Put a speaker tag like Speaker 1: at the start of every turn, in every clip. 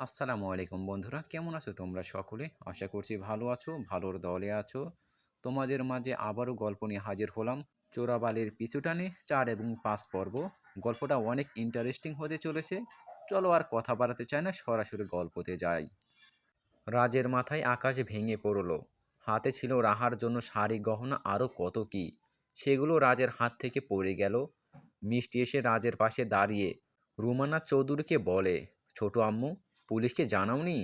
Speaker 1: আসসালামু আলাইকুম বন্ধুরা, কেমন আছো তোমরা সকলে? আশা করছি ভালো আছো, ভালোর দলে আছো। তোমাদের মাঝে আবারও গল্প নিয়ে হাজির হলাম। চোরাবালির পিছুটানে 4 এবং 5 পর্ব। গল্পটা অনেক ইন্টারেস্টিং হতে চলেছে। চলো আর কথা বাড়াতে চাই না, সরাসরি গল্পতে যাই। রাজের মাথায় আকাশ ভেঙে পড়ল। হাতে ছিল রাহার জন্য শাড়ি গহনা আরও কত কি। সেগুলো রাজের হাত থেকে পড়ে গেল। মিষ্টি এসে রাজের পাশে দাঁড়িয়ে রুমানা চৌধুরীকে বলে, ছোট আম্মু, পুলিশকে জানাওনি?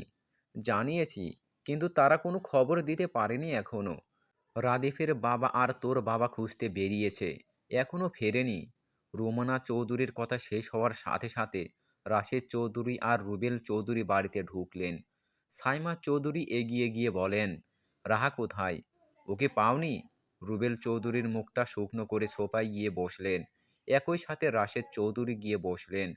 Speaker 1: জানিয়েছি, কিন্তু তারা কোনো খবর দিতে পারেনি এখনো। রাদিফের বাবা আর তোর বাবা খুঁজতে বেরিয়েছে, এখনো ফেরেনি। রুমানা চৌধুরীর কথা শেষ হওয়ার সাথে সাথে রাশেদ চৌধুরী আর রুবেল চৌধুরী বাড়িতে ঢুকলেন। সাইমা চৌধুরী এগিয়ে গিয়ে বলেন, রাহা কোথায়? ওকে পাওনি? রুবেল চৌধুরীর মুখটা শুকনো করে সোফায় গিয়ে বসলেন। একই সাথে রাশেদ চৌধুরী গিয়ে বসলেন।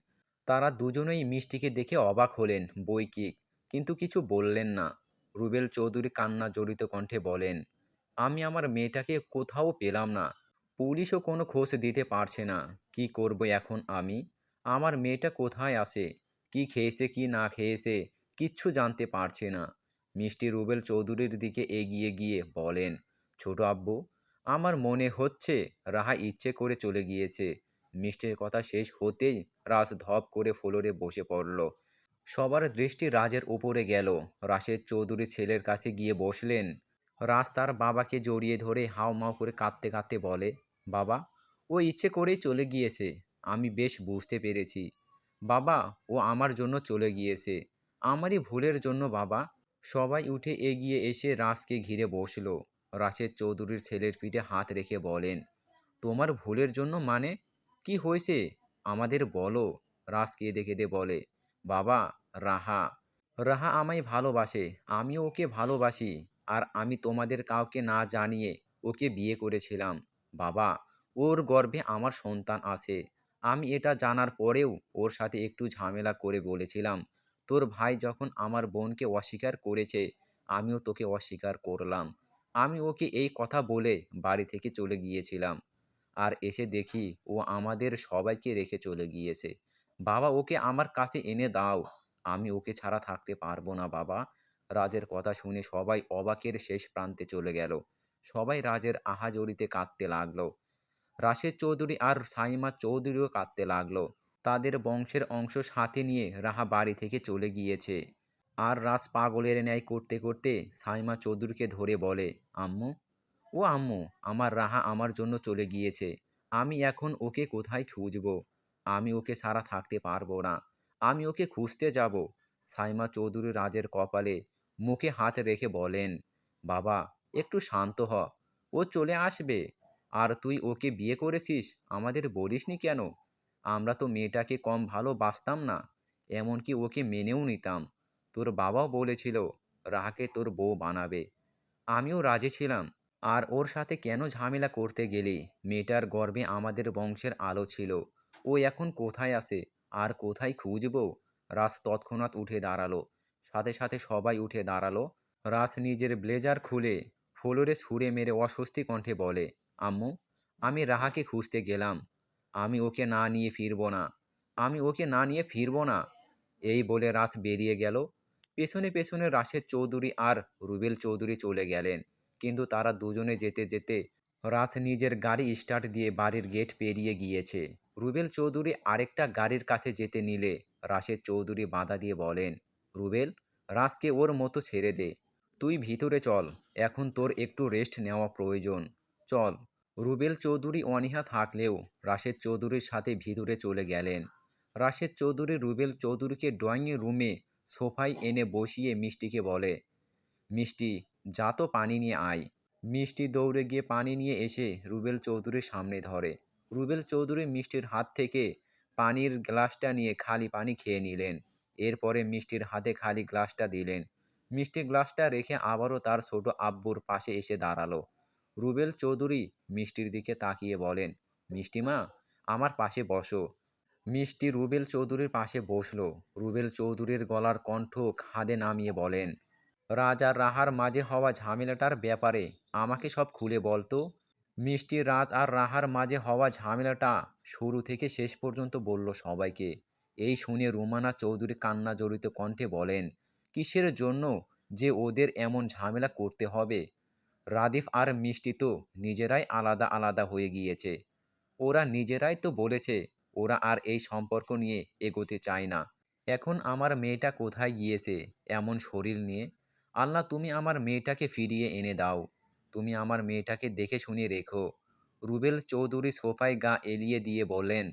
Speaker 1: তারা দুজনেই মিষ্টিকে দেখে অবাক হলেন বইকি, কিন্তু কিছু বললেন না। রুবেল চৌধুরী কান্না জড়িত কণ্ঠে বলেন, আমি আমার মেয়েটাকে কোথাও পেলাম না। পুলিশও কোনো খোঁজ দিতে পারছে না। কি করব এখন আমি? আমার মেয়েটা কোথায় আছে? কি খেয়েছে কি না খেয়েছে কিচ্ছু জানতে পারছে না। মিষ্টি রুবেল চৌধুরীর দিকে এগিয়ে গিয়ে বলেন, ছোট আব্বু, আমার মনে হচ্ছে রাহা ইচ্ছে করে চলে গিয়েছে। মিষ্টির কথা শেষ হতেই রাজ ধপ করে ফ্লোরে বসে পড়ল। সবার দৃষ্টি রাজের উপরে গেল। রাশেদ চৌধুরী ছেলের কাছে গিয়ে বসলেন। রাজ তার বাবাকে জড়িয়ে ধরে হাউমাউ করে কাঁদতে কাঁদতে বলে, বাবা, ও ইচ্ছে করেই চলে গিয়েছে। আমি বেশ বুঝতে পেরেছি। বাবা, ও আমার জন্য চলে গিয়েছে। আমারই ভুলের জন্য বাবা। সবাই উঠে এগিয়ে এসে রাজকে ঘিরে বসল। রাশেদ চৌধুরীর ছেলের পিঠে হাত রেখে বলেন, তোমার ভুলের জন্য মানে? কি হয়েছে আমাদের বলো। রাজ কেঁদে কেঁদে বলে, বাবা, রাহা রাহা আমায় ভালোবাসে, আমিও ওকে ভালোবাসি। আর আমি তোমাদের কাউকে না জানিয়ে ওকে বিয়ে করেছিলাম। বাবা, ওর গর্ভে আমার সন্তান আছে। আমি এটা জানার পরেও ওর সাথে একটু ঝামেলা করে বলেছিলাম, তোর ভাই যখন আমার বোনকে অস্বীকার করেছে, আমিও তোকে অস্বীকার করলাম। আমি ওকে এই কথা বলে বাড়ি থেকে চলে গিয়েছিলাম। আর এসে দেখি ও আমাদের সবাইকে রেখে চলে গিয়েছে। বাবা, ওকে আমার কাছে এনে দাও। আমি ওকে ছাড়া থাকতে পারবো না বাবা। রাজের কথা শুনে সবাই অবাকের শেষ প্রান্তে চলে গেল। সবাই রাজের আহাজারিতে কাঁদতে লাগলো। রাশেদ চৌধুরী আর সাইমা চৌধুরীও কাঁদতে লাগলো। তাদের বংশের অংশ সাথে নিয়ে রাহা বাড়ি থেকে চলে গিয়েছে। আর রাজ পাগলের ন্যায় করতে করতে সাইমা চৌধুরীকে ধরে বলে, আম্মু, ও আম্মু, আমার রাহা আমার জন্য চলে গিয়েছে। আমি এখন ওকে কোথায় খুঁজব? আমি ওকে ছাড়া থাকতে পারবো না। আমি ওকে খুঁজতে যাব। সাইমা চৌধুরী রাজের কপালে মুখে হাত রেখে বলেন, বাবা, একটু শান্ত হ। ও চলে আসবে। আর তুই ওকে বিয়ে করেছিস, আমাদের বলিসনি কেন? আমরা তো মেয়েটাকে কম ভালোবাসতাম না, এমনকি ওকে মেনেও নিতাম। তোর বাবাও বলেছিল রাহাকে তোর বউ বানাবে। আমিও রাজি ছিলাম। আর ওর সাথে কেন ঝামেলা করতে গেলি? মেয়েটার গর্ভে আমাদের বংশের আলো ছিল। ও এখন কোথায় আছে আর কোথায় খুঁজব? রাজ তৎক্ষণাৎ উঠে দাঁড়ালো। সাথে সাথে সবাই উঠে দাঁড়ালো। রাজ নিজের ব্লেজার খুলে ফ্লোরে ছুঁড়ে মেরে অস্বস্তি কণ্ঠে বলে, আম্মু, আমি রাহাকে খুঁজতে গেলাম। আমি ওকে না নিয়ে ফিরবো না। আমি ওকে না নিয়ে ফিরবো না। এই বলে রাজ বেরিয়ে গেল। পেছনে পেছনে রাশেদ চৌধুরী আর রুবেল চৌধুরী চলে গেলেন। কিন্তু তারা দুজনে যেতে যেতে রাজ নিজের গাড়ি স্টার্ট দিয়ে বাড়ির গেট পেরিয়ে গিয়েছে। রুবেল চৌধুরী আরেকটা গাড়ির কাছে যেতে নিলে রাশেদ চৌধুরী বাধা দিয়ে বলেন, রুবেল, রাজকে ওর মতো ছেড়ে দে। তুই ভিতরে চল, এখন তোর একটু রেস্ট নেওয়া প্রয়োজন। চল। রুবেল চৌধুরী অনীহা থাকলেও রাশেদ চৌধুরীর সাথে ভিতরে চলে গেলেন। রাশেদ চৌধুরী রুবেল চৌধুরীকে ড্রয়িং রুমে সোফায় এনে বসিয়ে মিষ্টিকে বলে, মিষ্টি, যা তো পানি নিয়ে আয়। মিষ্টি দৌড়ে গিয়ে পানি নিয়ে এসে রুবেল চৌধুরীর সামনে ধরে। রুবেল চৌধুরী মিষ্টির হাত থেকে পানির গ্লাসটা নিয়ে খালি পানি খেয়ে নিলেন। এরপরে মিষ্টির হাতে খালি গ্লাসটা দিলেন। মিষ্টি গ্লাসটা রেখে আবারও তার ছোট আব্বুর পাশে এসে দাঁড়ালো। রুবেল চৌধুরী মিষ্টির দিকে তাকিয়ে বলেন, মিষ্টিমা, আমার পাশে বসো। মিষ্টি রুবেল চৌধুরীর পাশে বসল। রুবেল চৌধুরীর গলার কণ্ঠ খাদে নামিয়ে বলেন, রাজ আর রাহার মাঝে হওয়া ঝামেলাটার ব্যাপারে আমাকে সব খুলে বলতো। মিষ্টি রাজ আর রাহার মাঝে হওয়া ঝামেলাটা শুরু থেকে শেষ পর্যন্ত বলল সবাইকে। এই শুনে রুমানা চৌধুরী কান্না জড়িত কণ্ঠে বলেন, কিসের জন্য যে ওদের এমন ঝামেলা করতে হবে? রাদিফ আর মিষ্টি তো নিজেরাই আলাদা আলাদা হয়ে গিয়েছে। ওরা নিজেরাই তো বলেছে ওরা আর এই সম্পর্ক নিয়ে এগোতে চায় না। এখন আমার মেয়েটা কোথায় গিয়েছে এমন শরীর নিয়ে? আল্লাহ, তুমি আমার মেয়েটাকে ফিরিয়ে এনে দাও। তুমি আমার মেয়েটাকে দেখে শুনে রেখো। রুবেল চৌধুরী সোফায় গা এলিয়ে দিয়ে বললেন,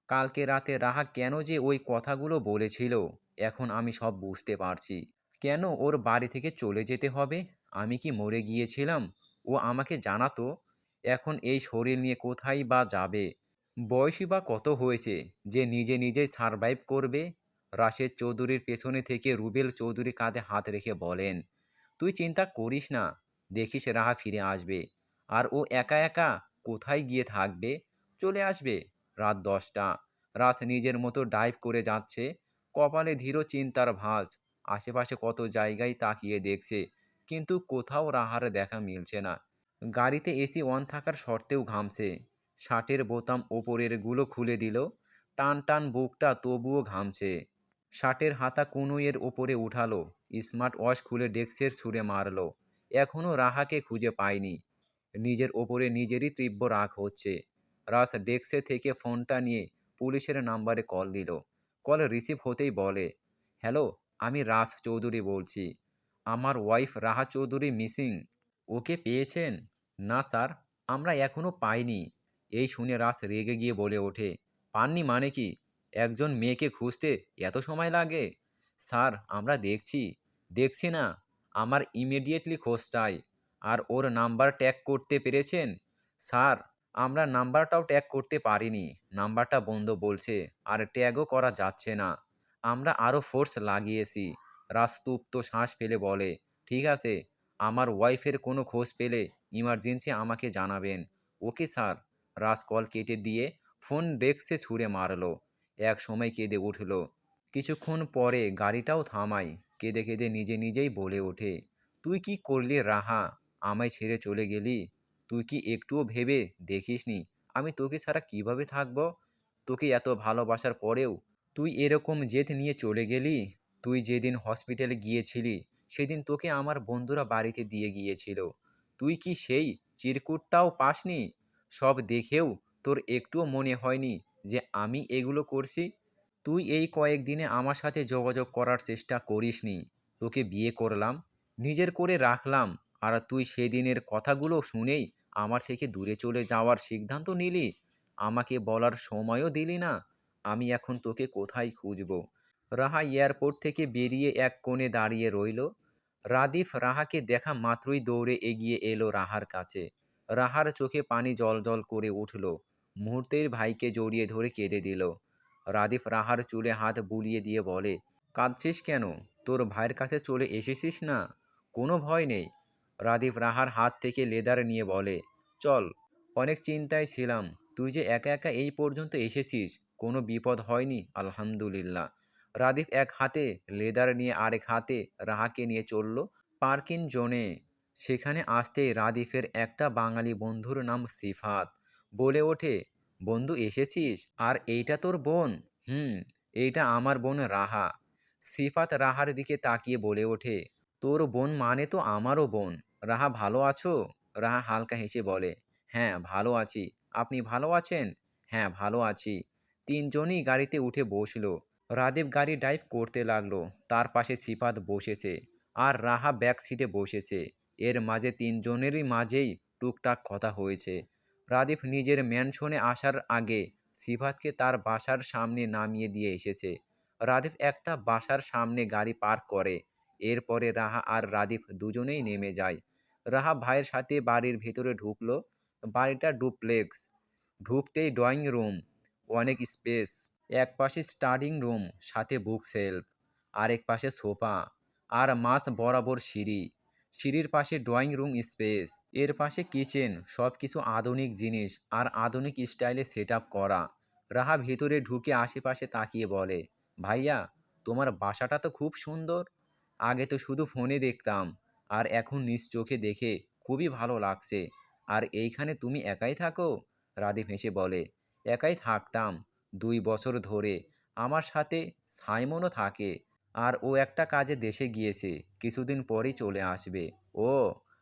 Speaker 1: কালকে রাতে রাহা কেন যে ওই কথাগুলো বলেছিল, এখন আমি সব বুঝতে পারছি। কেন ওর বাড়ি থেকে চলে যেতে হবে? আমি কি মরে গিয়েছিলাম? ও আমাকে জানাতো। এখন এই শরীর নিয়ে কোথায় বা যাবে? বয়সই বা কত হয়েছে যে নিজে নিজেই সারভাইভ করবে? রাশেদ চৌধুরীর পেছনে থেকে রুবেল চৌধুরী কাঁধে হাত রেখে বলেন, তুই চিন্তা করিস না, দেখিস রাহা ফিরে আসবে। আর ও একা একা কোথায় গিয়ে থাকবে? চলে আসবে। রাত 10টা। রাস নিজের মতো ডাইভ করে যাচ্ছে, কপালে ধীর চিন্তার ভাঁজ। আশেপাশে কত জায়গায় তাকিয়ে দেখছে, কিন্তু কোথাও রাহার দেখা মিলছে না। গাড়িতে এসি অন থাকার সত্ত্বেও ঘামছে। শার্টের বোতাম ওপরের গুলো খুলে দিল, টান টান বুকটা তবুও ঘামছে। শার্টের হাতা কনুইয়ের ওপরে উঠালো, স্মার্ট ওয়াচ খুলে ডেস্কের ছুঁড়ে মারলো। এখনও রাহাকে খুঁজে পায়নি। নিজের ওপরে নিজেরই তীব্র রাগ হচ্ছে। রাস ডেস্কে থেকে ফোনটা নিয়ে পুলিশের নাম্বারে কল দিল। কল রিসিভ হতেই বলে, হ্যালো, আমি রাস চৌধুরী বলছি। আমার ওয়াইফ রাহা চৌধুরী মিসিং। ওকে পেয়েছেন? না স্যার, আমরা এখনও পাইনি। এই শুনে রাস রেগে গিয়ে বলে ওঠে, পাননি মানে কি? একজন মেয়েকে খুঁজতে এত সময় লাগে? স্যার, আমরা দেখছি। দেখছি না, আমার ইমিডিয়েটলি খোঁজ চাই। আর ওর নাম্বার ট্যাগ করতে পেরেছেন? স্যার, আমরা নাম্বারটাও ট্যাগ করতে পারিনি। নাম্বারটা বন্ধ বলছে, আর ট্যাগও করা যাচ্ছে না। আমরা আরও ফোর্স লাগিয়েছি। রাজতুপ্ত শ্বাস ফেলে বলে, ঠিক আছে, আমার ওয়াইফের কোনো খোঁজ পেলে ইমার্জেন্সি আমাকে জানাবেন। Okay sir. রাজ কল কেটে দিয়ে ফোন ডেস্কে ছুঁড়ে মারল। এক সময় কেঁদে উঠল। কিছুক্ষণ পরে গাড়িটাও থামায়। কেঁদে কেঁদে নিজে নিজেই বলে ওঠে, তুই কি করলি রাহা? আমায় ছেড়ে চলে গেলি। তুই কি একটুও ভেবে দেখিসনি আমি তোকে ছাড়া কিভাবে থাকব? তোকে এত ভালোবাসার পরেও তুই এরকম জেদ নিয়ে চলে গেলি। তুই যেদিন হসপিটালে গিয়েছিলি সেদিন তোকে আমার বন্ধুরা বাড়িতে দিয়ে গিয়েছিল। তুই কি সেই চিরকুটটাও পাসনি? সব দেখেও তোর একটুও মনে হয়নি যে আমি এগুলো করছি? তুই এই কয়েকদিনে আমার সাথে যোগাযোগ করার চেষ্টা করিসনি। তোকে বিয়ে করলাম, নিজের করে রাখলাম, আর তুই সেদিনের কথাগুলো শুনেই আমার থেকে দূরে চলে যাওয়ার সিদ্ধান্ত নিলি। আমাকে বলার সময়ও দিলি না। আমি এখন তোকে কোথায় খুঁজব? রাহা এয়ারপোর্ট থেকে বেরিয়ে এক কোণে দাঁড়িয়ে রইল। রাদিফ রাহাকে দেখা মাত্রই দৌড়ে এগিয়ে এলো রাহার কাছে। রাহার চোখে পানি জল করে উঠল। মুহূর্তের ভাইকে জড়িয়ে ধরে কেঁদে দিল। রাদিফ রাহার চুলে হাত বুলিয়ে দিয়ে বলে, কাঁদছিস কেন? তোর ভাইয়ের কাছে চলে এসেছিস না? কোনো ভয় নেই। রাদিফ রাহার হাত থেকে লেদার নিয়ে বলে, চল। অনেক চিন্তায় ছিলাম, তুই যে একা একা এই পর্যন্ত এসেছিস। কোনো বিপদ হয়নি? আলহামদুলিল্লাহ। রাদিফ এক হাতে লেদার নিয়ে আরেক হাতে রাহাকে নিয়ে চলল পার্কিং জোনে। সেখানে আসতেই রাদিফের একটা বাঙালি বন্ধুর নাম সিফাত বলে ওঠে, বন্ধু এসেছিস? আর এইটা তোর বোন? হুম, এইটা আমার বোন রাহা। সিফাত রাহার দিকে তাকিয়ে বলে ওঠে, তোর বোন মানে তো আমারও বোন। রাহা, ভালো আছো? রাহা হালকা হেসে বলে, হ্যাঁ ভালো আছি। আপনি ভালো আছেন? হ্যাঁ ভালো আছি। তিনজনই গাড়িতে উঠে বসলো। রাদীপ গাড়ি ড্রাইভ করতে লাগলো। তার পাশে সিফাত বসেছে, আর রাহা ব্যাক সিটে বসেছে। এর মাঝে তিনজনেরই মাঝেই টুকটাক কথা হয়েছে। রাদীপ নিজের ম্যানশনে আসার আগে সিফাতকে তার বাসার সামনে নামিয়ে দিয়ে এসেছে। রাদীপ একটা বাসার সামনে গাড়ি পার্ক করে। এরপরে রাহা আর রাদীপ দুজনেই নেমে যায়। রাহা ভাইয়ের সাথে বাড়ির ভেতরে ঢুকলো। বাড়িটা ডুপ্লেক্স। ঢুকতেই ড্রয়িং রুম, অনেক স্পেস। এক পাশে স্টাডিং রুম, সাথে বুক সেলফ। আরেক পাশে সোফা, আর মাঝ বরাবর সিঁড়ি। সিঁড়ির পাশে ড্রয়িং রুম স্পেস। এর পাশে কিচেন। সব কিছু আধুনিক জিনিস আর আধুনিক স্টাইলে সেট আপ করা। রাহা ভেতরে ঢুকে আশেপাশে তাকিয়ে বলে, ভাইয়া, তোমার বাসাটা তো খুব সুন্দর। আগে তো শুধু ফোনে দেখতাম, আর এখন নিজ চোখে দেখে খুবই ভালো লাগছে। আর এইখানে তুমি একাই থাকো? রাদীপ হেসে বলে, একাই থাকতাম 2 বছর ধরে। আমার সাথে সাইমনও থাকে, আর ও একটা কাজে দেশে গিয়েছে, কিছুদিন পরেই চলে আসবে। ও,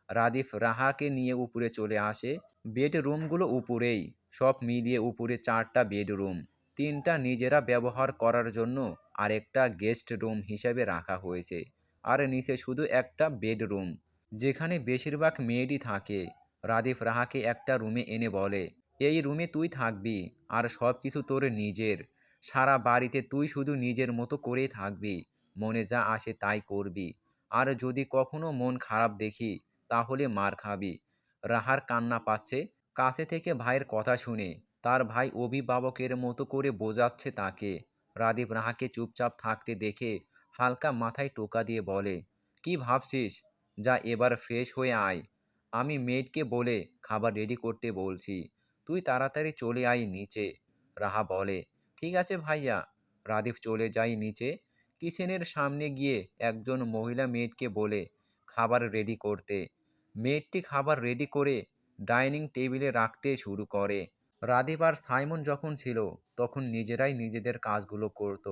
Speaker 1: রাদিফ রাহাকে নিয়ে উপরে চলে আসে। বেডরুমগুলো উপরেই, সব মিলিয়ে উপরে 4টা বেডরুম। 3টা নিজেরা ব্যবহার করার জন্য, আরেকটা গেস্ট রুম হিসেবে রাখা হয়েছে। আর নিচে শুধু একটা বেডরুম, যেখানে বেশিরভাগ মেয়েরই থাকে। রাদিফ রাহাকে একটা রুমে এনে বলে, এই রুমে তুই থাকবি, আর সব কিছু তোর নিজের। সারা বাড়িতে তুই শুধু নিজের মতো করেই থাকবি, মনে যা আসে তাই করবি। আর যদি কখনো মন খারাপ দেখি, তাহলে মার খাবি। রাহার কান্না পাচ্ছে, কাছে থেকে ভাইয়ের কথা শুনে। তার ভাই অভিভাবকের মতো করে বোঝাচ্ছে তাকে। রাদীপ রাহাকে চুপচাপ থাকতে দেখে হালকা মাথায় টোকা দিয়ে বলে, কি ভাবছিস? যা এবার ফ্রেশ হয়ে আয়। আমি মেয়েটকে বলে খাবার রেডি করতে বলছি, তুই তাড়াতাড়ি চলে আয় নিচে। রাহা বলে, ঠিক আছে ভাইয়া। রাদীপ চলে যায় নিচে। কিচেনের সামনে গিয়ে একজন মহিলা মেয়েটকে বলে খাবার রেডি করতে। মেয়েটটি খাবার রেডি করে ডাইনিং টেবিলে রাখতে শুরু করে। রাদীপ আর সাইমন যখন ছিল, তখন নিজেরাই নিজেদের কাজগুলো করত।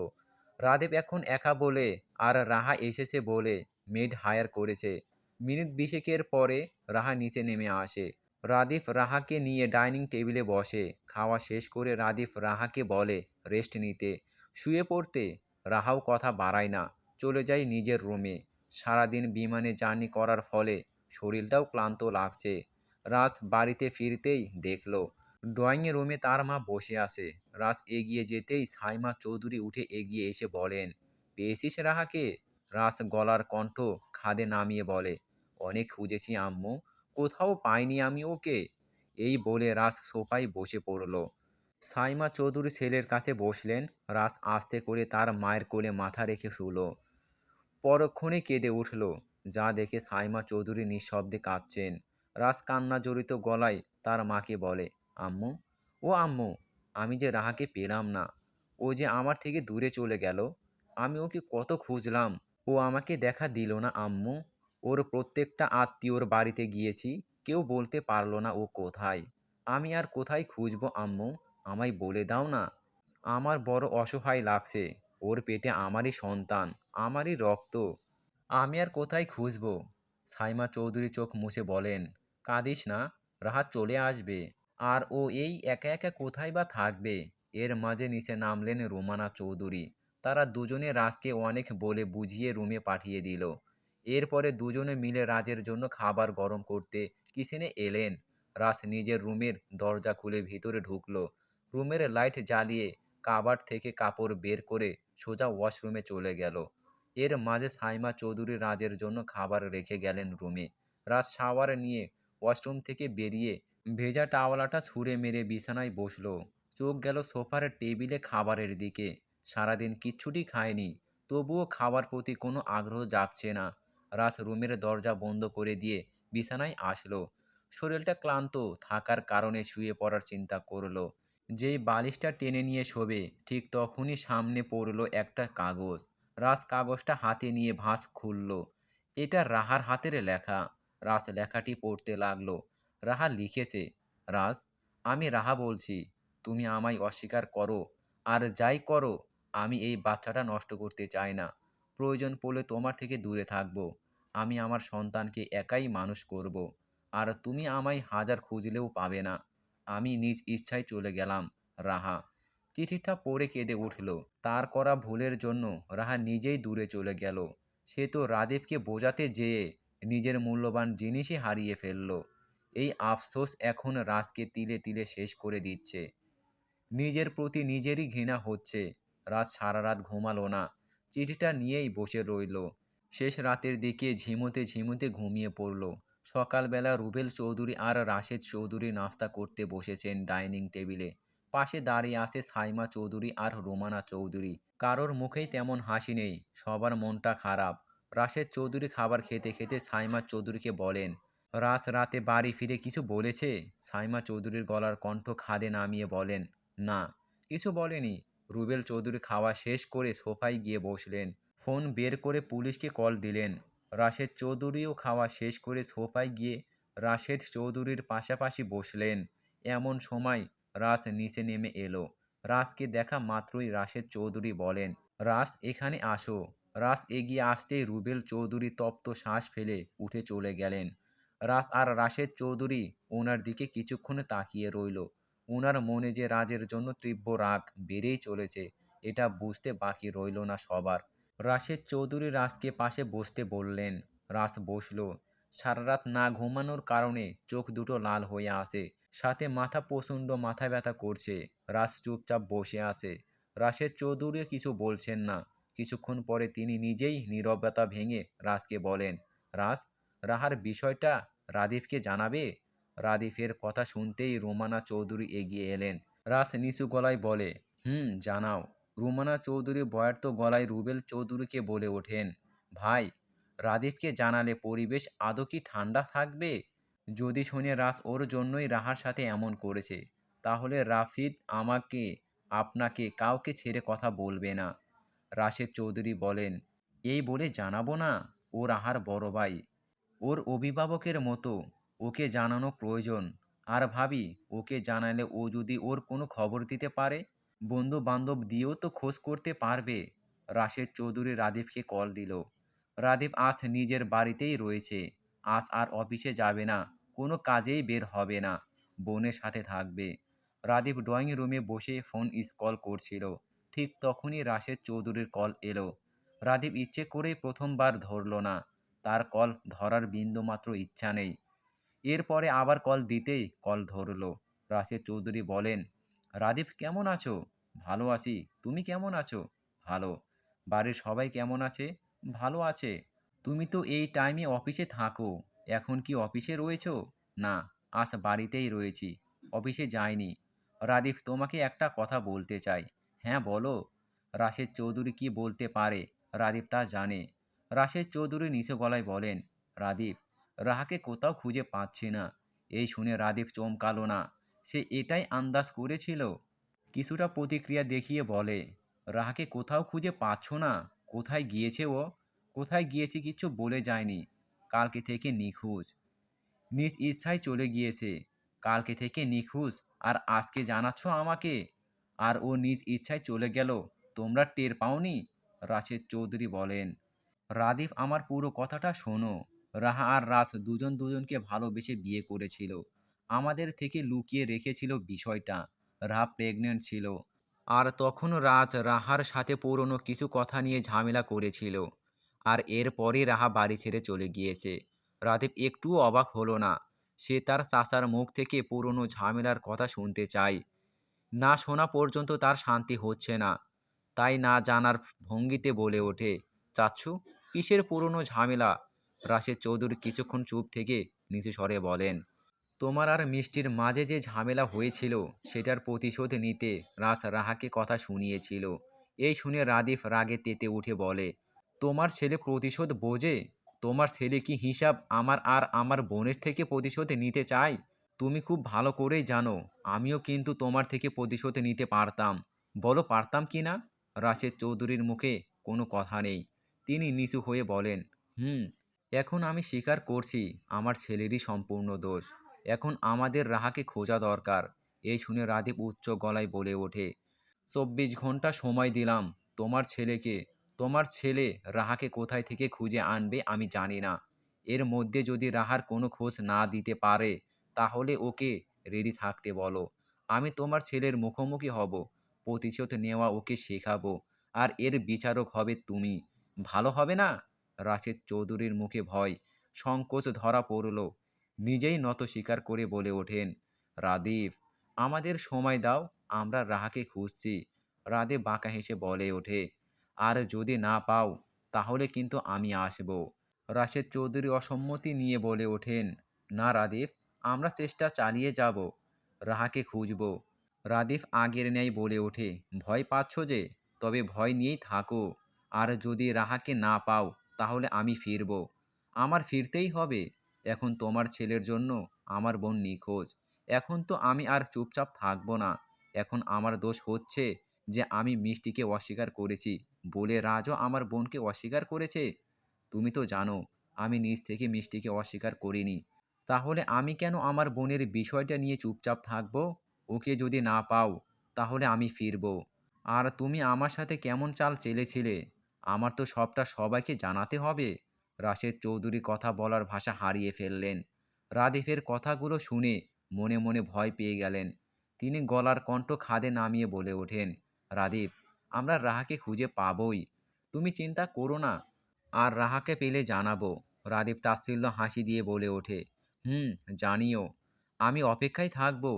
Speaker 1: রাদীপ এখন একা বলে, আর রাহা এসেছে বলে মেড হায়ার করেছে। মিনিট 20 পরে রাহা নিচে নেমে আসে। রাদীপ রাহাকে নিয়ে ডাইনিং টেবিলে বসে। খাওয়া শেষ করে রাদীপ রাহাকে বলে রেস্ট নিতে, শুয়ে পড়তে। রাহাও কথা বাড়ায় না, চলে যায় নিজের রুমে। সারাদিন বিমানে জার্নি করার ফলে শরীরটাও ক্লান্ত লাগছে। রাজ বাড়িতে ফিরতেই দেখল ড্রয়িং রুমে তার মা বসে আছে। রাজ এগিয়ে যেতেই সাইমা চৌধুরী উঠে এগিয়ে এসে বলেন, পেয়েছিস রাহাকে? রাজ গলার কণ্ঠ খাদে নামিয়ে বলে, অনেক খুঁজেছি আম্মু, কোথাও পাইনি আমি ওকে। এই বলে রাজ সোফায় বসে পড়ল। সাইমা চৌধুরী ছেলের কাছে বসলেন। রাজ আস্তে করে তার মায়ের কোলে মাথা রেখে শুলো। পরক্ষণে কেঁদে উঠল, যা দেখে সাইমা চৌধুরী নিঃশব্দে কাঁদছেন। রাজ কান্না জড়িত গলায় তার মাকে বলে, আম্মু, ও আম্মু, আমি যে রাহাকে পেলাম না। ও যে আমার থেকে দূরে চলে গেল। আমি ওকে কত খুঁজলাম, ও আমাকে দেখা দিল না আম্মু। ওর প্রত্যেকটা আত্মীয়র বাড়িতে গিয়েছি, কেউ বলতে পারলো না ও কোথায়। আমি আর কোথায় খুঁজবো আম্মু? আমায় বলে দাও না। আমার বড় অসহায় লাগছে। ওর পেটে আমারই সন্তান, আমারই রক্ত। আমি আর কোথায় খুঁজবো? সাইমা চৌধুরী চোখ মুছে বলেন, কাঁদিস না, রাহাত চলে আসবে। আর ও এই একা একা কোথায় বা থাকবে? এর মাঝে নিচে নামলেন রুমানা চৌধুরী। তারা দুজনে রাজকে অনেক বলে বুঝিয়ে রুমে পাঠিয়ে দিল। এরপরে দুজনে মিলে রাজের জন্য খাবার গরম করতে কিচেনে এলেন। রাজ নিজের রুমের দরজা খুলে ভিতরে ঢুকলো। রুমের লাইট জ্বালিয়ে কাবার্ড থেকে কাপড় বের করে সোজা ওয়াশরুমে চলে গেল। এর মাঝে সাইমা চৌধুরী রাজের জন্য খাবার রেখে গেলেন রুমে। রাজ শাওয়ার নিয়ে ওয়াশরুম থেকে বেরিয়ে ভেজা টাওয়ালাটা ছুঁড়ে মেরে বিছানায় বসলো। চোখ গেল সোফার টেবিলে খাবারের দিকে। সারাদিন কিচ্ছুটি খায়নি, তবুও খাওয়ার প্রতি কোনো আগ্রহ জাগছে না। রাজ রুমের দরজা বন্ধ করে দিয়ে বিছানায় আসলো। শরীরটা ক্লান্ত থাকার কারণে শুয়ে পড়ার চিন্তা করলো। যেই বালিশটা টেনে নিয়ে শোবে, ঠিক তখনই সামনে পড়ল একটা কাগজ। রাজ কাগজটা হাতে নিয়ে ভাঁজ খুলল। এটা রাহার হাতের লেখা। রাজ লেখাটি পড়তে লাগলো। রাহা লিখেছে, রাজ, আমি রাহা বলছি। তুমি আমায় অস্বীকার করো আর যাই করো, আমি এই বাচ্চাটা নষ্ট করতে চাই না। প্রয়োজন পড়লে তোমার থেকে দূরে থাকবো। আমি আমার সন্তানকে একাই মানুষ করব। আর তুমি আমায় হাজার খুঁজলেও পাবে না। আমি নিজ ইচ্ছায় চলে গেলাম, রাহা। চিঠিটা পড়ে কেঁদে উঠল। তার করা ভুলের জন্য রাহা নিজেই দূরে চলে গেল। সে তো রাদীপকে বোঝাতে যেয়ে নিজের মূল্যবান জিনিসই হারিয়ে ফেলল। এই আফসোস এখন রাজকে তিলে তিলে শেষ করে দিচ্ছে। নিজের প্রতি নিজেরই ঘৃণা হচ্ছে। রাত সারা রাত ঘুমালো না, চিঠিটা নিয়েই বসে রইল। শেষ রাতের দিকে ঝিমুতে ঝিমুতে ঘুমিয়ে পড়ল। সকালবেলা রুবেল চৌধুরী আর রাশেদ চৌধুরী নাস্তা করতে বসেছেন ডাইনিং টেবিলে। পাশে দাঁড়িয়ে আছে সাইমা চৌধুরী আর রোমানা চৌধুরী। কারোর মুখেই তেমন হাসি নেই, সবার মনটা খারাপ। রাশেদ চৌধুরী খাবার খেতে খেতে সাইমা চৌধুরীকে বলেন, রাস রাতে বাড়ি ফিরে কিছু বলেছে? সাইমা চৌধুরীর গলার কণ্ঠ খাদে নামিয়ে বলেন, না, কিছু বলেনি। রুবেল চৌধুরী খাওয়া শেষ করে সোফায় গিয়ে বসলেন। ফোন বের করে পুলিশকে কল দিলেন। রাশেদ চৌধুরীও খাওয়া শেষ করে সোফায় গিয়ে রাশেদ চৌধুরীর পাশাপাশি বসলেন। এমন সময় রাজ নিচে নেমে এলো। রাজকে দেখা মাত্রই রাশেদ চৌধুরী বলেন, রাজ এখানে আসো। রাজ এগিয়ে আসতেই রুবেল চৌধুরী তপ্ত শ্বাস ফেলে উঠে চলে গেলেন। রাজ আর রাশেদ চৌধুরী ওনার দিকে কিছুক্ষণ তাকিয়ে রইল। ওনার মনে যে রাজের জন্য তীব্র রাগ বেড়েই চলেছে, এটা বুঝতে বাকি রইল না সবার। রাশেদ চৌধুরী রাজকে পাশে বসতে বললেন। রাজ বসল। সারা রাত না ঘুমানোর কারণে চোখ দুটো লাল হয়ে আসে, সাথে প্রচণ্ড মাথা ব্যথা করছে। রাজ চুপচাপ বসে আছে। রাশেদ চৌধুরী কিছু বলছেন না। কিছুক্ষণ পরে তিনি নিজেই নীরবতা ভেঙে রাজকে বলেন, রাজ, রাহার বিষয়টা রাদীপকে জানাবে? রাদীপের কথা শুনতেই রুমানা চৌধুরী এগিয়ে এলেন। রাজ নিচু গলায় বলে, জানাও। রুমানা চৌধুরী বয়ার্ত গলায় রুবেল চৌধুরীকে বলে ওঠেন, ভাই, রাদীপকে জানালে পরিবেশ আদৌ কি ঠান্ডা থাকবে? যদি শুনে রাজ ওর জন্যই রাহার সাথে এমন করেছে, তাহলে রাফিদ আমাকে, আপনাকে, কাউকে ছেড়ে কথা বলবে না। রাশেদ চৌধুরী বলেন, এই বলে জানাবো না? ও রাহার বড় ভাই, ওর অভিভাবকের মতো। ওকে জানানো প্রয়োজন। আর ভাবি, ওকে জানালে ও যদি ওর কোনো খবর দিতে পারে, বন্ধু বান্ধব দিয়েও তো খোঁজ করতে পারবে। রাশেদ চৌধুরী রাদীপকে কল দিল। রাদীপ আজ নিজের বাড়িতেই রয়েছে। আজ আর অফিসে যাবে না, কোনো কাজেই বের হবে না, বোনের সাথে থাকবে। রাদীপ ড্রয়িং রুমে বসে ফোন স্ক্রল করছিল। ঠিক তখনই রাশেদ চৌধুরীর কল এলো। রাদীপ ইচ্ছে করেই প্রথমবার ধরল না। তার কল ধরার বিন্দুমাত্র ইচ্ছা নেই। এরপরে আবার কল দিতেই কল ধরল। রাশেদ চৌধুরী বলেন, রাদীপ কেমন আছো? ভালো আছি। তুমি কেমন আছো? ভালো। বাড়ির সবাই কেমন আছে? ভালো আছে। তুমি তো এই টাইমে অফিসে থাকো। এখন কি অফিসে রয়েছো? না, আজ বাড়িতেই রয়েছি, অফিসে যাইনি। রাদীপ, তোমাকে একটা কথা বলতে চাই। হ্যাঁ বলো। রাশেদ চৌধুরী কি বলতে পারে রাদীপ তা জানে। রাশেদ চৌধুরী নিচু গলায় বলেন, রাদীপ, রাহাকে কোথাও খুঁজে পাচ্ছি না। এই শুনে রাদীপ চমকালো না। সে এটাই আন্দাজ করেছিল। কিছুটা প্রতিক্রিয়া দেখিয়ে বলে, রাহাকে কোথাও খুঁজে পাচ্ছ না? কোথায় গিয়েছে ও? কোথায় গিয়েছে কিচ্ছু বলে যায়নি। কালকে থেকে নিখোঁজ। নিজ ইচ্ছায় চলে গিয়েছে। কালকে থেকে নিখোঁজ, আর আজকে জানাচ্ছ আমাকে? আর ও নিজ ইচ্ছায় চলে গেল, তোমরা টের পাওনি? রাশেদ চৌধুরী বলেন, রাদীপ, আমার পুরো কথাটা শোনো। রাহা আর রাজ দুজন দুজনকে ভালোবেসে বিয়ে করেছিল। আমাদের থেকে লুকিয়ে রেখেছিল বিষয়টা। রাহা প্রেগনেন্ট ছিল। আর তখন রাজ রাহার সাথে পুরনো কিছু কথা নিয়ে ঝামেলা করেছিল। আর এরপরই রাহা বাড়ি ছেড়ে চলে গিয়েছে। রাদীপ একটুও অবাক হলো না। সে তার চাচার মুখ থেকে পুরনো ঝামেলার কথা শুনতে চায়। না শোনা পর্যন্ত তার শান্তি হচ্ছে না। তাই না জানার ভঙ্গিতে বলে ওঠে, চাচ্ছু, কিসের পুরনো ঝামেলা? রাশেদ চৌধুরী কিছুক্ষণ চুপ থেকে নিচু স্বরে বলেন, তোমার আর মিষ্টির মাঝে যে ঝামেলা হয়েছিল, সেটার প্রতিশোধ নিতে রাজ রাহাকে কথা শুনিয়েছিল। এই শুনে রাদীপ রাগে তেতে উঠে বলে, তোমার ছেলে প্রতিশোধ বোঝে? তোমার ছেলে কি হিসাব আমার আর আমার বোনের থেকে প্রতিশোধ নিতে চায়? তুমি খুব ভালো করেই জানো, আমিও কিন্তু তোমার থেকে প্রতিশোধ নিতে পারতাম। বলো, পারতাম কি না? রাশেদ চৌধুরীর মুখে কোনো কথা নেই। তিনি নিচু হয়ে বলেন, এখন আমি স্বীকার করছি আমার ছেলেরই সম্পূর্ণ দোষ। এখন আমাদের রাহাকে খোঁজা দরকার। এই শুনে রাদীপ উচ্চ গলায় বলে ওঠে, 24 ঘন্টা সময় দিলাম তোমার ছেলেকে। তোমার ছেলে রাহাকে কোথায় থেকে খুঁজে আনবে আমি জানি না। এর মধ্যে যদি রাহার কোনো খোঁজ না দিতে পারে, তাহলে ওকে রেডি থাকতে বলো। আমি তোমার ছেলের মুখোমুখি হব, প্রতিশোধ নেওয়া ওকে শেখাবো। আর এর বিচারক হবে তুমি। ভালো হবে না? রাশেদ চৌধুরীর মুখে ভয়, সংকোচ ধরা পড়ল। নিজেই নত স্বীকার করে বলে ওঠেন, রাদীপ, আমাদের সময় দাও, আমরা রাহাকে খুঁজছি। রাদীপ বাঁকা হেসে বলে ওঠে, আর যদি না পাও, তাহলে কিন্তু আমি আসব। রাশেদ চৌধুরী অসম্মতি নিয়ে বলে ওঠেন, না রাদীপ, আমরা চেষ্টা চালিয়ে যাব, রাহাকে খুঁজব। রাদীপ আগের ন্যায় বলে ওঠে, ভয় পাচ্ছ যে? তবে ভয় নিয়েই থাকো। আর যদি রাহাকে না পাও, তাহলে আমি ফিরব। আমার ফিরতেই হবে। এখন তোমার ছেলের জন্য আমার বোন নিখোঁজ। এখন তো আমি আর চুপচাপ থাকবো না। এখন আমার দোষ হচ্ছে যে আমি মিষ্টিকে অস্বীকার করেছি বলে রাজও আমার বোনকে অস্বীকার করেছে। তুমি তো জানো আমি নিজ থেকে মিষ্টিকে অস্বীকার করিনি। তাহলে আমি কেন আমার বোনের বিষয়টা নিয়ে চুপচাপ থাকবো? ওকে যদি না পাও, তাহলে আমি ফিরব। আর তুমি আমার সাথে কেমন চাল চেলেছিলে, আমার তো সবটা সবাইকে জানাতে হবে। রাশেদ চৌধুরী কথা বলার ভাষা হারিয়ে ফেললেন। রাদিফের কথাগুলো শুনে মনে মনে ভয় পেয়ে গেলেন। তিনি গলার কণ্ঠ খাদে নামিয়ে বলে ওঠেন, রাদিফ, আমরা রাহাকে খুঁজে পাবই, তুমি চিন্তা করো না। আর রাহাকে পেলে জানাবো। রাদীপ তাচ্ছিল্য হাসি দিয়ে বলে ওঠে, হুম, জানিও, আমি অপেক্ষায় থাকবো।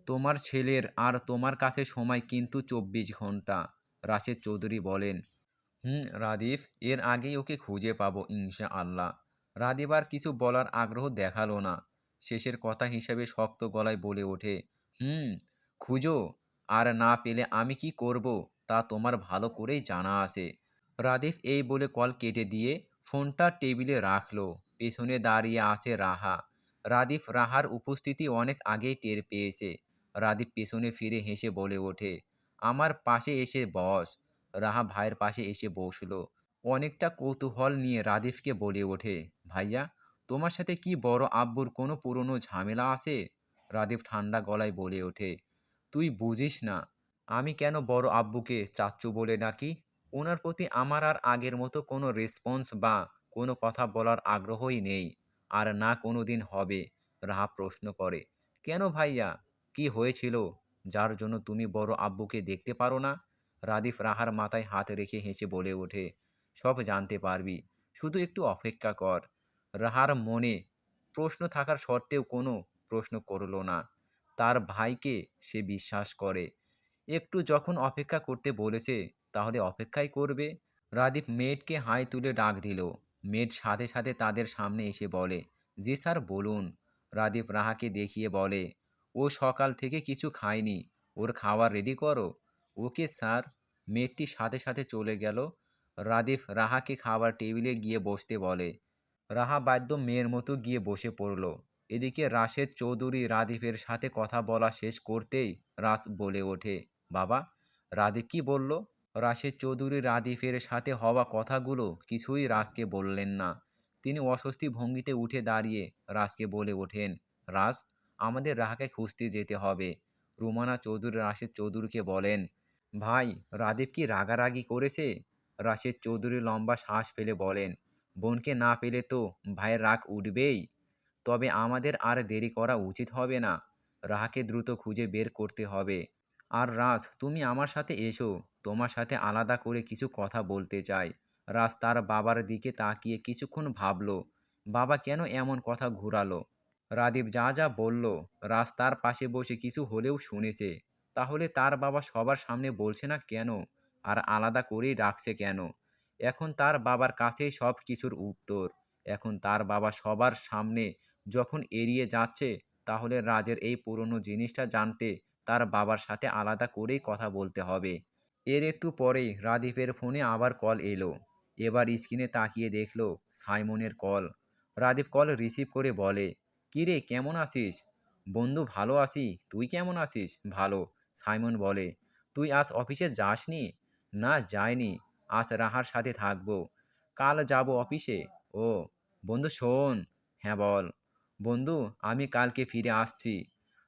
Speaker 1: তোমার ছেলের আর তোমার কাছে সময় কিন্তু 24 ঘন্টা। রাশেদ চৌধুরী বলেন, রাদীপ, এর আগেই ওকে খুঁজে পাবো ইনশাআল্লাহ। রাদীপ আর কিছু বলার আগ্রহ দেখালো না। শেষের কথা হিসেবে শক্ত গলায় বলে ওঠে, হুম, খুঁজো। আর না পেলে আমি কি করব তা তোমার ভালো করেই জানা আছে। রাদীপ এই বলে কল কেটে দিয়ে ফোনটা টেবিলে রাখলো। পেছনে দাঁড়িয়ে আছে রাহা। রাদীপ রাহার উপস্থিতি অনেক আগেই টের পেয়েছে। রাদীপ পেছনে ফিরে হেসে বলে ওঠে, আমার পাশে এসে বস। রাহা ভাইয়ের পাশে এসে বসল। অনেকটা কৌতূহল নিয়ে রাদীপকে বলে ওঠে, ভাইয়া, তোমার সাথে কি বড় আব্বুর কোনো পুরনো ঝামেলা আছে? রাদীপ ঠান্ডা গলায় বলে ওঠে, তুই বুঝিস না, আমি কেন বড় আব্বুকে চাচ্চু বলে ডাকি? ওনার প্রতি আমার আর আগের মতো কোনো রেসপন্স বা কোনো কথা বলার আগ্রহই নেই। আর না কোনো দিন হবে। রাহা প্রশ্ন করে, কেন ভাইয়া, কি হয়েছিল যার জন্য তুমি বড় আব্বুকে দেখতে পারো না? রাদীপ রাহার মাথায় হাত রেখে হেসে বলে ওঠে, সব জানতে পারবি, শুধু একটু অপেক্ষা কর। রাহার মনে প্রশ্ন থাকার সত্ত্বেও কোনো প্রশ্ন করল না। তার ভাইকে সে বিশ্বাস করে। একটু যখন অপেক্ষা করতে বলেছে তাহলে অপেক্ষাই করবে। রাদীপ মেয়েটকে হাই তুলে ডাক দিল। মেয়েট সাথে সাথে তাদের সামনে এসে বলে, জি স্যার, বলুন। রাদীপ রাহাকে দেখিয়ে বলে, ও সকাল থেকে কিছু খায়নি, ওর খাবার রেডি করো। Okay sir. মেয়েটটি সাথে সাথে চলে গেল। রাদীপ রাহাকে খাবার টেবিলে গিয়ে বসতে বলে। রাহা বাধ্য মেয়ের মতো গিয়ে বসে পড়ল। এদিকে রাশেদ চৌধুরী রাদীপের সাথে কথা বলা শেষ করতেই রাস বলে ওঠে, বাবা, রাদীপ কি বলল? রাশেদ চৌধুরী রাদীপের সাথে হওয়া কথাগুলো কিছুই রাজকে বললেন না। তিনি অস্বস্তি ভঙ্গিতে উঠে দাঁড়িয়ে রাজকে বলে ওঠেন, রাজ, আমাদের রাহাকে খুঁজতে যেতে হবে। রুমানা চৌধুরী রাশেদ চৌধুরীকে বলেন, ভাই, রাদীপ কি রাগারাগি করেছে? রাশেদ চৌধুরী লম্বা শ্বাস ফেলে বলেন, বোনকে না পেলে তো ভাইয়ের রাগ উঠবেই। তবে আমাদের আর দেরি করা উচিত হবে না। রাহাকে দ্রুত খুঁজে বের করতে হবে। আর রাজ, তুমি আমার সাথে এসো, তোমার সাথে আলাদা করে কিছু কথা বলতে চাই। রাজ তার বাবার দিকে তাকিয়ে কিছুক্ষণ ভাবল, বাবা কেন এমন কথা ঘুরালো? রাদীপ যা যা বলল রাজ তার পাশে বসে কিছু হলেও শুনেছে। তাহলে তার বাবা সবার সামনে বলছে না কেন? আর আলাদা করেই রাখছে কেন? এখন তার বাবার কাছেই সব কিছুর উত্তর। এখন তার বাবা সবার সামনে যখন এড়িয়ে যাচ্ছে, তাহলে রাজের এই পুরনো জিনিসটা জানতে তার বাবার সাথে আলাদা করেই কথা বলতে হবে। এর একটু পরেই রাদীপের ফোনে আবার কল এলো। এবার স্ক্রিনে তাকিয়ে দেখল সাইমনের কল। রাদীপ কল রিসিভ করে বলে, কিরে, কেমন আছিস? বন্ধু, ভালো আছি, তুই কেমন আছিস? ভালো। সাইমন বলে, তুই আজ অফিসে যাসনি? না, যাইনি, আজ রাহার সাথে থাকবো, কাল যাব অফিসে। ও বন্ধু, শোন। হ্যাঁ বল। বন্ধু, আমি কালকে ফিরে আসছি।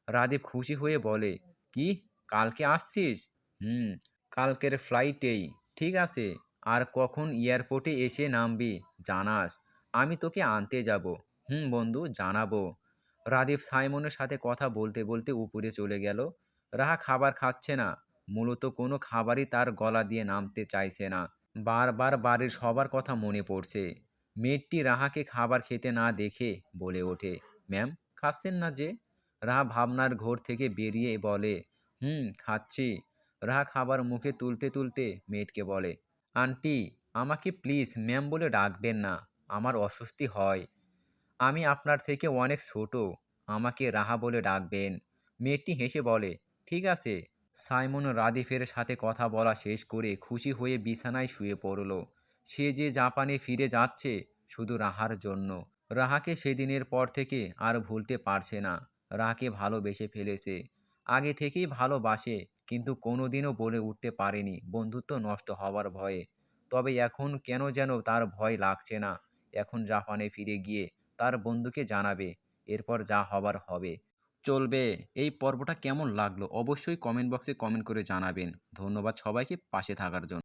Speaker 1: রাদীপ খুশি হয়ে বলে, কি, কালকে আসছিস? হুম, কালকের ফ্লাইটেই। ঠিক আছে, আর কখন এয়ারপোর্টে এসে নামবি জানাস, আমি তোকে আনতে যাব। বন্ধু, জানাবো। রাদীপ সাইমনের সাথে কথা বলতে বলতে উপরে চলে গেল। রাহা খাবার খাচ্ছে না। মূলত কোনো খাবারই তার গলা দিয়ে নামতে চাইছে না। বারবার বাড়ির সবার কথা মনে পড়ছে। মেয়েটি রাহাকে খাবার খেতে না দেখে বলে ওঠে, ম্যাম, খাচ্ছেন না যে? রাহা ভাবনার ঘোর থেকে বেরিয়ে বলে, খাচ্ছি। রাহা খাবার মুখে তুলতে তুলতে মেয়েটকে বলে, আন্টি, আমাকে প্লিজ ম্যাম বলে ডাকবেন না, আমার অস্বস্তি হয়। আমি আপনার থেকে অনেক ছোট, আমাকে রাহা বলে ডাকবেন। মেয়েটি হেসে বলে, ঠিক আছে। সাইমন রাদীফের সাথে কথা বলা শেষ করে খুশি হয়ে বিছানায় শুয়ে পড়ল। সে যে জাপানে ফিরে যাচ্ছে শুধু রাহার জন্য। রাহাকে সেদিনের পর থেকে আর ভুলতে পারছে না। রাহাকে ভালোবেসে ফেলেছে। আগে থেকেই ভালোবাসে, কিন্তু কোনোদিনও বলে উঠতে পারেনি বন্ধুত্ব নষ্ট হওয়ার ভয়ে। তবে এখন কেন যেন তার ভয় লাগছে না। এখন জাপানে ফিরে গিয়ে তার বন্ধুকে জানাবে, এরপর যা হবার হবে। চলবে। এই পর্বটা কেমন লাগলো অবশ্যই কমেন্ট বক্সে কমেন্ট করে জানাবেন। ধন্যবাদ সবাইকে পাশে থাকার জন্য।